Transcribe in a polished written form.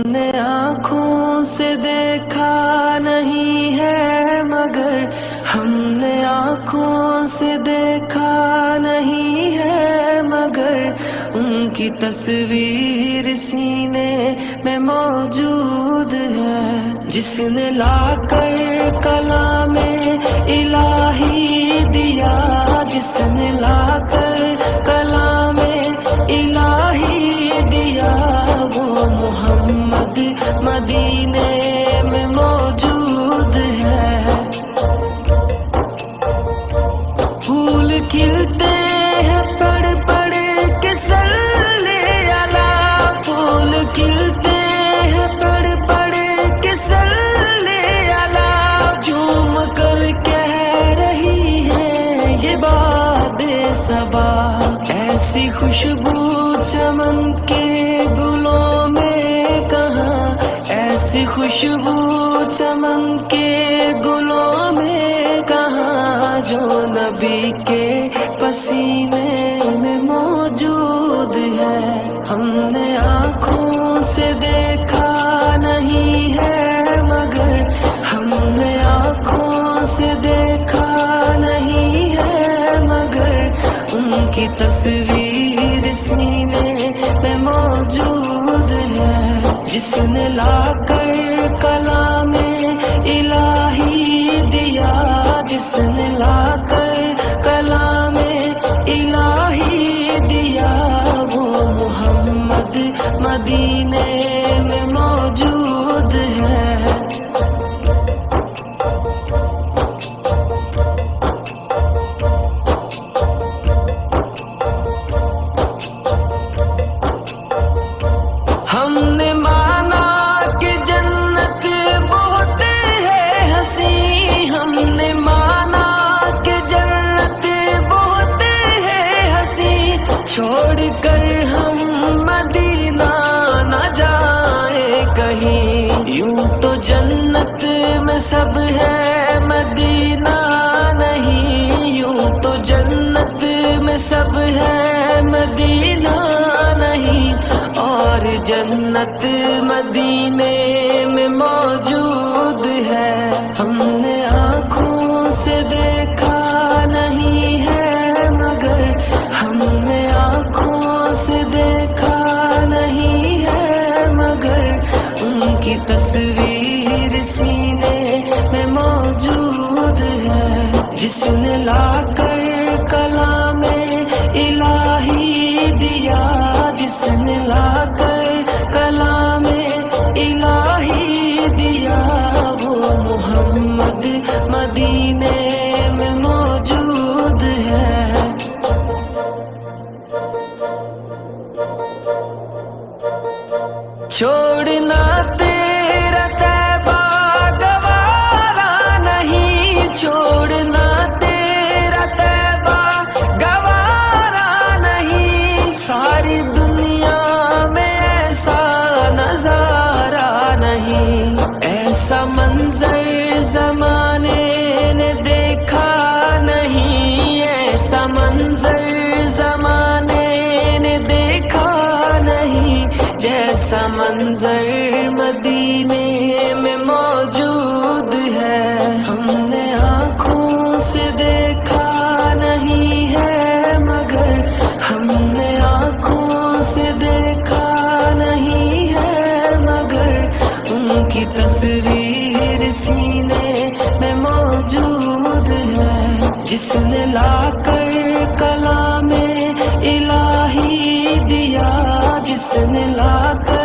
نے آنکھوں سے دیکھا نہیں ہے مگر ہم نے آنکھوں سے دیکھا نہیں ہے مگر ان کی تصویر سینے میں موجود ہے، جس نے لا کر کلام الہی دیا، جس نے لا کر کلام الہی دیا، وہ محمد مدینے میں موجود ہے۔ پھول کھلتے ہیں پڑھ پڑھ کے صلی علی، پھول کھلتے ہیں پڑھ پڑھ کے صلی علی، جھوم کر کہہ رہی ہے یہ باد صبا، ایسی خوشبو چمن کے گلوں میں کہاں، ایسی خوشبو چمن کے گلوں میں کہاں، جو نبی کے پسینے میں موجود ہے۔ ہم نے آنکھوں سے دیکھا نہیں ہے مگر ہم نے آنکھوں سے دیکھا نہیں ہے مگر ان کی تصویر سینے میں موجود ہے، جس نے لا کر کلام الہی دیا، جس نے لا کر کلام الہی دیا، وہ محمد مدینے میں موجود ہے۔ ہم نے مانا کہ جنت بہت ہے حسین، ہم نے مانا کہ جنت بہت ہے حسین، چھوڑ کر ہم مدینہ نہ جائیں کہیں، یوں تو جنت میں سب ہے مدینہ نہیں، یوں تو جنت میں سب ہے مدینہ نہیں، اور جنت مدینے میں موجود ہے۔ ہم نے آنکھوں سے دیکھا نہیں ہے مگر ہم نے آنکھوں سے دیکھا نہیں ہے مگر ان کی تصویر سینے میں موجود ہے، جس نے لا کر کلام الہی دیا، جس نے لا کر کلام الہی دیا، وہ محمد مدینے میں موجود ہے۔ چھوڑنا تیرا طیبہ گوارا نہیں، چھوڑنا تیرا طیبہ گوارا نہیں، ساری دنیا میں ایسا نظارہ نہیں، ایسا منظر زمانے نے دیکھا نہیں، ایسا منظر زمانے نے دیکھا نہیں، جیسا منظر مدینے میں موجود ہے۔ ہم نے آنکھوں سے دیکھا نہیں ہے مگر ہم نے آنکھوں سے دیکھا نہیں ہے مگر ان کی تصویر سینے میں موجود ہے، جس نے لا کر کلام الہی دیا، جس نے لا کر